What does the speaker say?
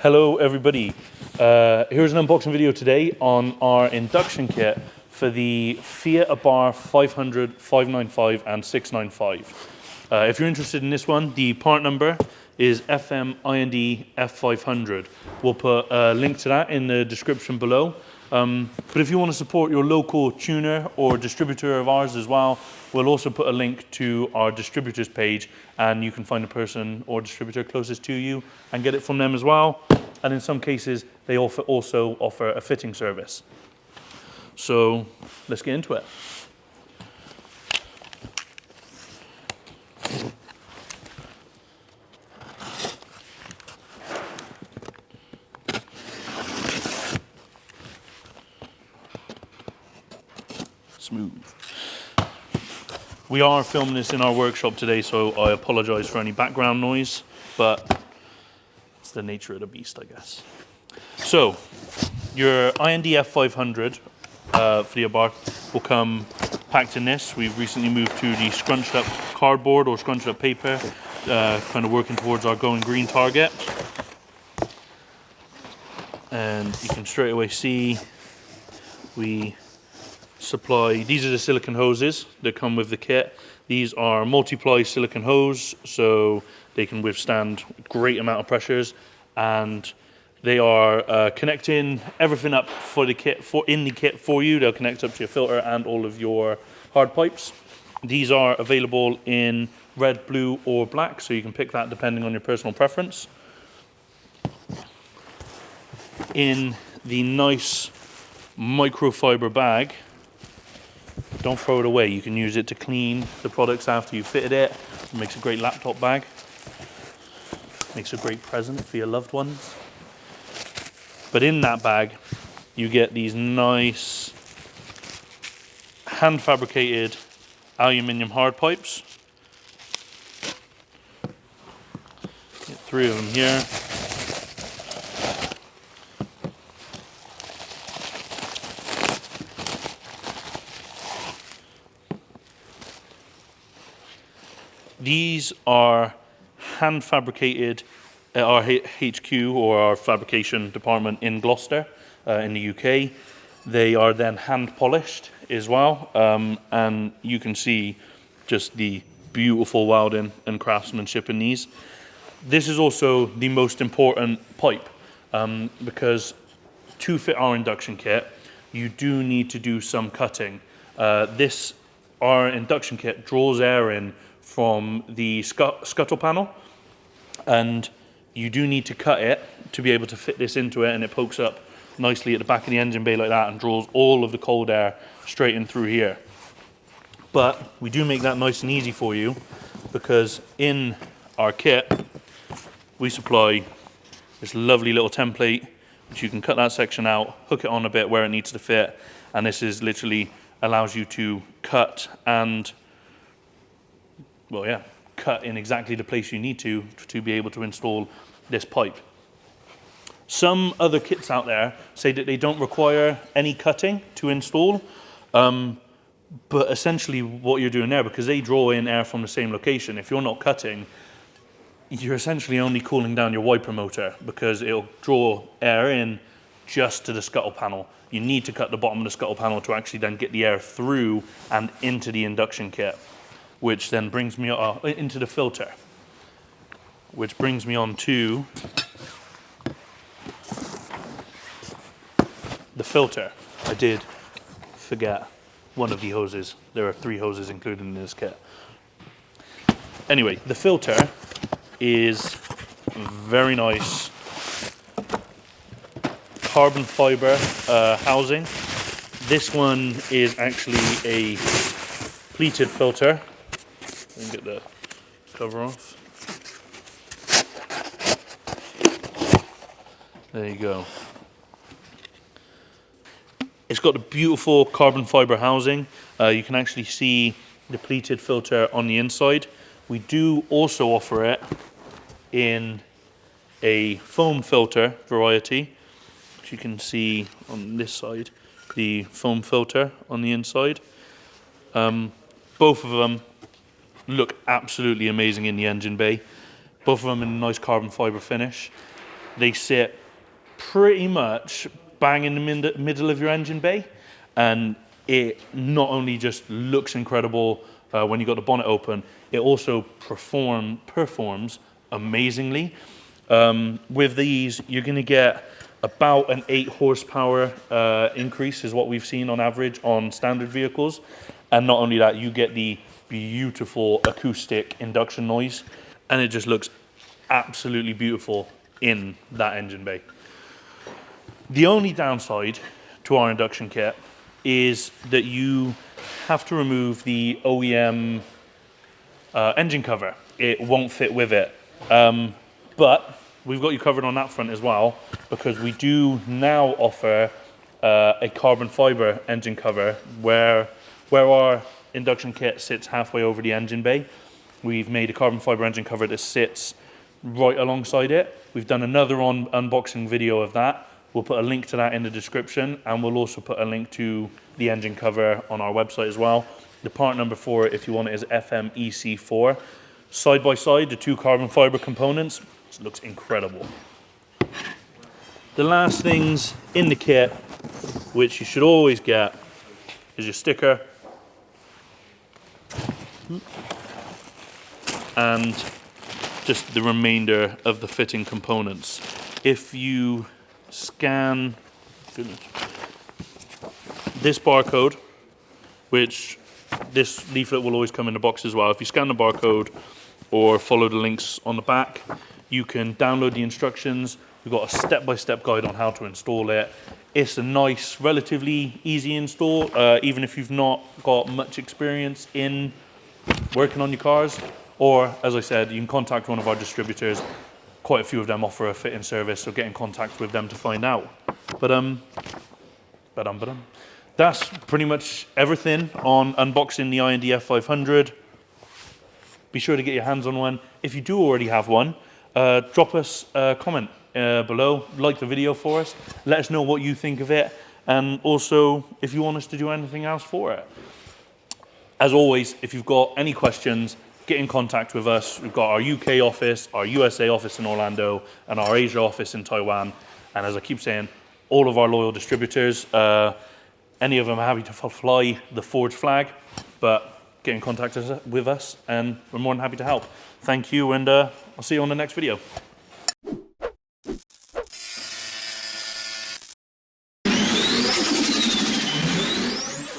Hello everybody, here's an unboxing video today on our induction kit for the Fiat Abarth 500, 595 and 695. If you're interested in this one, the part number is FMINDF500. We'll put a link to that in the description below. But if you want to support your local tuner or distributor of ours as well, we'll also put a link to our distributors page, and you can find a person or distributor closest to you and get it from them as well. And in some cases, they also offer a fitting service. So let's get into it. Smooth. We are filming this in our workshop today, so I apologize for any background noise, but it's the nature of the beast, I guess. So your INDF500 for the Abarth will come packed in this. We've recently moved to the scrunched up cardboard or scrunched up paper, kind of working towards our going green target. And you can straight away see we supply, these are the silicone hoses that come with the kit. These are multiply silicone hose, so they can withstand a great amount of pressures, and they are connecting everything up for the kit, in the kit for you. They'll connect up to your filter and all of your hard pipes. These are available in red, blue or black, so you can pick that depending on your personal preference. In the nice microfiber bag, don't throw it away. You can use it to clean the products after you've fitted it. It makes a great laptop bag. Makes a great present for your loved ones. But in that bag, you get these nice hand fabricated aluminium hard pipes. Get 3 of them here. These are hand fabricated at our HQ, or our fabrication department in Gloucester in the UK. They are then hand polished as well, and you can see just the beautiful welding and craftsmanship in these. This is also the most important pipe, because to fit our induction kit, you do need to do some cutting. Our induction kit draws air in from the scuttle panel, and you do need to cut it to be able to fit this into it, and it pokes up nicely at the back of the engine bay like that and draws all of the cold air straight in through here. But we do make that nice and easy for you, because in our kit we supply this lovely little template which you can cut that section out, hook it on a bit where it needs to fit, and this is literally allows you to cut and, well, yeah, cut in exactly the place you need to be able to install this pipe. Some other kits out there say that they don't require any cutting to install, but essentially what you're doing there, because they draw in air from the same location, if you're not cutting, you're essentially only cooling down your wiper motor, because it'll draw air in just to the scuttle panel. You need to cut the bottom of the scuttle panel to actually then get the air through and into the induction kit, which then brings me into the filter, which brings me on to the filter. I did forget one of the hoses. There are 3 hoses included in this kit. Anyway, the filter is very nice carbon fiber housing. This one is actually a pleated filter. Let me get the cover off. There you go. It's got a beautiful carbon fiber housing. You can actually see the pleated filter on the inside. We do also offer it in a foam filter variety, which you can see on this side, the foam filter on the inside. Both of them look absolutely amazing in the engine bay. Both of them in a nice carbon fiber finish. They sit pretty much bang in the middle of your engine bay, and it not only just looks incredible when you got the bonnet open, it also performs amazingly. With these, you're going to get about an 8 horsepower increase is what we've seen on average on standard vehicles. And not only that, you get the beautiful acoustic induction noise, and it just looks absolutely beautiful in that engine bay. The only downside to our induction kit is that you have to remove the OEM engine cover. It won't fit with it. But we've got you covered on that front as well, because we do now offer a carbon fiber engine cover where our induction kit sits halfway over the engine bay. We've made a carbon fiber engine cover that sits right alongside it. We've done another unboxing video of that. We'll put a link to that in the description, and we'll also put a link to the engine cover on our website as well. The part number for it, if you want it, is FMEC4. Side by side, the 2 carbon fiber components, it looks incredible. The last things in the kit, which you should always get, is your sticker and just the remainder of the fitting components. If you scan this barcode, which this leaflet will always come in the box as well. If you scan the barcode or follow the links on the back, you can download the instructions. We've got a step-by-step guide on how to install it. It's a nice, relatively easy install, even if you've not got much experience in working on your cars. Or, as I said, you can contact one of our distributors. Quite a few of them offer a fitting service, so get in contact with them to find out. That's pretty much everything on unboxing the FMINDF500. Be sure to get your hands on one. If you do already have one, drop us a comment below, like the video for us, let us know what you think of it, and also if you want us to do anything else for it. As always, if you've got any questions, get in contact with us. We've got our UK office, our USA office in Orlando, and our Asia office in Taiwan. And as I keep saying, all of our loyal distributors, any of them are happy to fly the Forge flag, but get in contact with us, and we're more than happy to help. Thank you, and I'll see you on the next video.